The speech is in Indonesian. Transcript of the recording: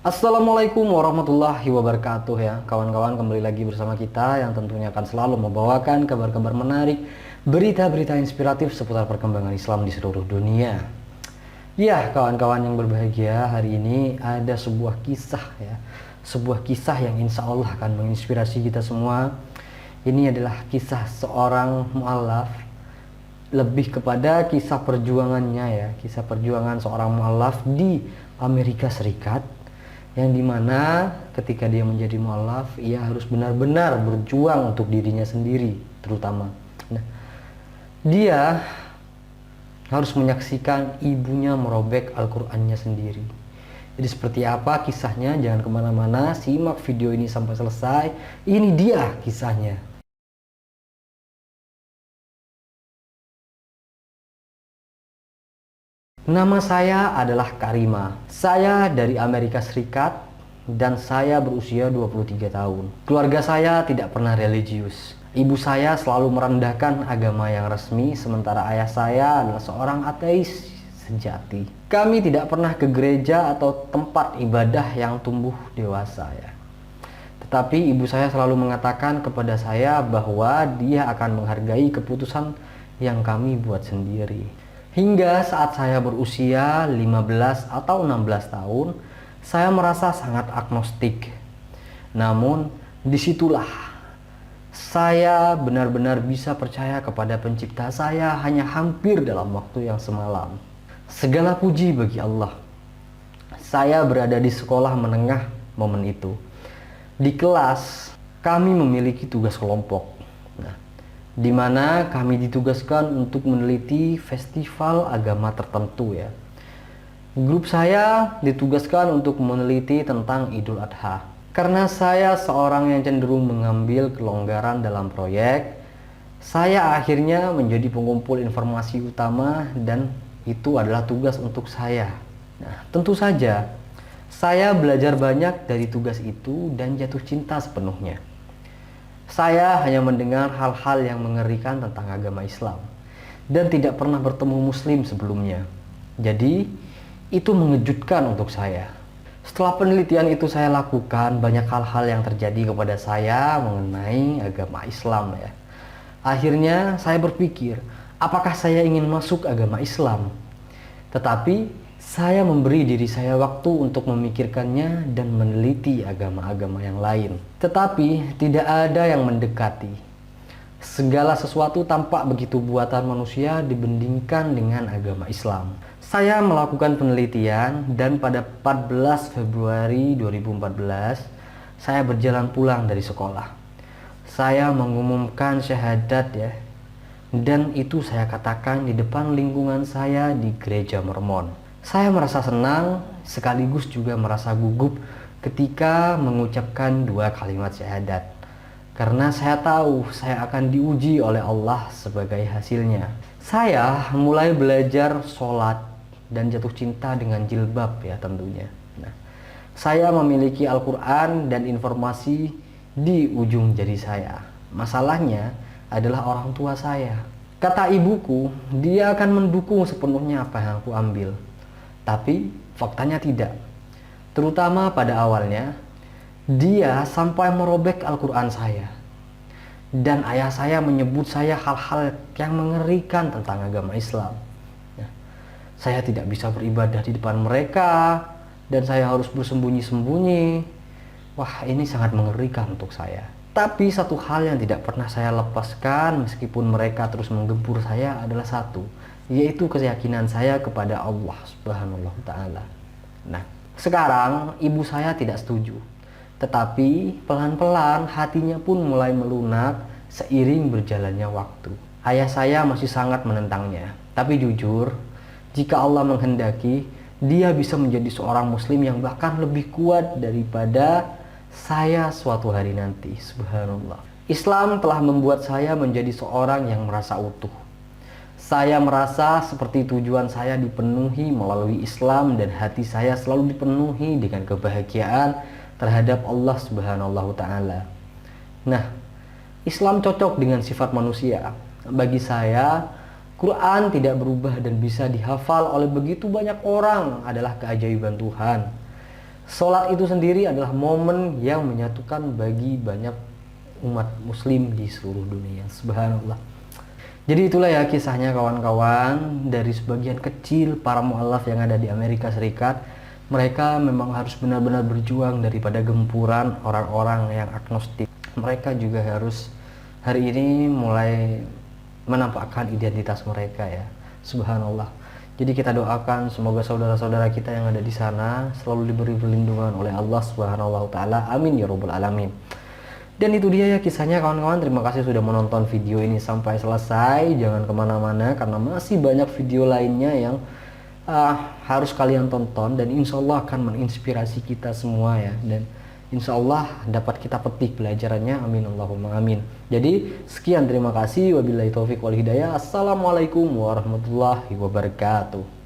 Assalamualaikum warahmatullahi wabarakatuh ya kawan-kawan, kembali lagi bersama kita yang tentunya akan selalu membawakan kabar-kabar menarik, berita-berita inspiratif seputar perkembangan Islam di seluruh dunia. Ya kawan-kawan yang berbahagia, hari ini ada sebuah kisah ya, sebuah kisah yang insya Allah akan menginspirasi kita semua. Ini adalah kisah seorang mu'alaf, lebih kepada kisah perjuangannya ya, kisah perjuangan seorang mu'alaf di Amerika Serikat, yang dimana ketika dia menjadi mu'alaf, ia harus benar-benar berjuang untuk dirinya sendiri terutama. Nah, dia harus menyaksikan ibunya merobek Al-Qur'annya sendiri. Jadi seperti apa kisahnya? Jangan kemana-mana, simak video ini sampai selesai. Ini dia kisahnya. Nama saya adalah Karima. Saya dari Amerika Serikat dan saya berusia 23 tahun. Keluarga saya tidak pernah religius. Ibu saya selalu merendahkan agama yang resmi, sementara ayah saya adalah seorang ateis sejati. Kami tidak pernah ke gereja atau tempat ibadah yang tumbuh dewasa ya. Tetapi ibu saya selalu mengatakan kepada saya bahwa dia akan menghargai keputusan yang kami buat sendiri. Hingga saat saya berusia 15 atau 16 tahun, saya merasa sangat agnostik. Namun, disitulah saya benar-benar bisa percaya kepada pencipta saya hanya hampir dalam waktu yang semalam. Segala puji bagi Allah. Saya berada di sekolah menengah momen itu. Di kelas, kami memiliki tugas kelompok. Di mana kami ditugaskan untuk meneliti festival agama tertentu ya. Grup saya ditugaskan untuk meneliti tentang Idul Adha. Karena saya seorang yang cenderung mengambil kelonggaran dalam proyek, saya akhirnya menjadi pengumpul informasi utama dan itu adalah tugas untuk saya. Nah, tentu saja saya belajar banyak dari tugas itu dan jatuh cinta sepenuhnya. Saya hanya mendengar hal-hal yang mengerikan tentang agama Islam dan tidak pernah bertemu Muslim sebelumnya. Jadi, itu mengejutkan untuk saya. Setelah penelitian itu saya lakukan, banyak hal-hal yang terjadi kepada saya mengenai agama Islam ya. Akhirnya saya berpikir, apakah saya ingin masuk agama Islam? Tetapi saya memberi diri saya waktu untuk memikirkannya dan meneliti agama-agama yang lain. Tetapi tidak ada yang mendekati. Segala sesuatu tampak begitu buatan manusia dibandingkan dengan agama Islam. Saya melakukan penelitian dan pada 14 Februari 2014 saya berjalan pulang dari sekolah. Saya mengumumkan syahadat ya. Dan itu saya katakan di depan lingkungan saya di gereja Mormon. Saya merasa senang sekaligus juga merasa gugup ketika mengucapkan dua kalimat syahadat. Karena saya tahu saya akan diuji oleh Allah sebagai hasilnya. Saya mulai belajar sholat dan jatuh cinta dengan jilbab ya tentunya. Nah, saya memiliki Al-Quran dan informasi di ujung jari saya. Masalahnya adalah orang tua saya. Kata ibuku, dia akan mendukung sepenuhnya apa yang aku ambil. Tapi faktanya tidak. Terutama pada awalnya, dia sampai merobek Al-Quran saya. Dan ayah saya menyebut saya hal-hal yang mengerikan tentang agama Islam. Nah, saya tidak bisa beribadah di depan mereka, dan saya harus bersembunyi-sembunyi. Wah, ini sangat mengerikan untuk saya. Tapi satu hal yang tidak pernah saya lepaskan meskipun mereka terus menggempur saya adalah satu, yaitu keyakinan saya kepada Allah Subhanahu wa Ta'ala. Nah, sekarang ibu saya tidak setuju, tetapi pelan-pelan hatinya pun mulai melunak seiring berjalannya waktu. Ayah saya masih sangat menentangnya, tapi jujur, jika Allah menghendaki, dia bisa menjadi seorang muslim yang bahkan lebih kuat daripada saya suatu hari nanti. Subhanallah. Islam telah membuat saya menjadi seorang yang merasa utuh. Saya merasa seperti tujuan saya dipenuhi melalui Islam dan hati saya selalu dipenuhi dengan kebahagiaan terhadap Allah Subhanahu wa Ta'ala. Nah, Islam cocok dengan sifat manusia. Bagi saya, Quran tidak berubah dan bisa dihafal oleh begitu banyak orang adalah keajaiban Tuhan. Sholat itu sendiri adalah momen yang menyatukan bagi banyak umat muslim di seluruh dunia. Subhanallah. Jadi itulah ya kisahnya kawan-kawan, dari sebagian kecil para mu'alaf yang ada di Amerika Serikat. Mereka memang harus benar-benar berjuang daripada gempuran orang-orang yang agnostik. Mereka juga harus hari ini mulai menampakkan identitas mereka ya. Subhanallah. Jadi kita doakan semoga saudara-saudara kita yang ada di sana selalu diberi perlindungan oleh Allah Subhanahu wa taala. Amin ya rabbal alamin. Dan itu dia ya kisahnya kawan-kawan. Terima kasih sudah menonton video ini sampai selesai. Jangan kemana-mana karena masih banyak video lainnya yang harus kalian tonton. Dan insya Allah akan menginspirasi kita semua ya. Dan insya Allah dapat kita petik pelajarannya. Amin Allahumma amin. Jadi sekian, terima kasih. Wabillahi taufiq wal hidayah. Assalamualaikum warahmatullahi wabarakatuh.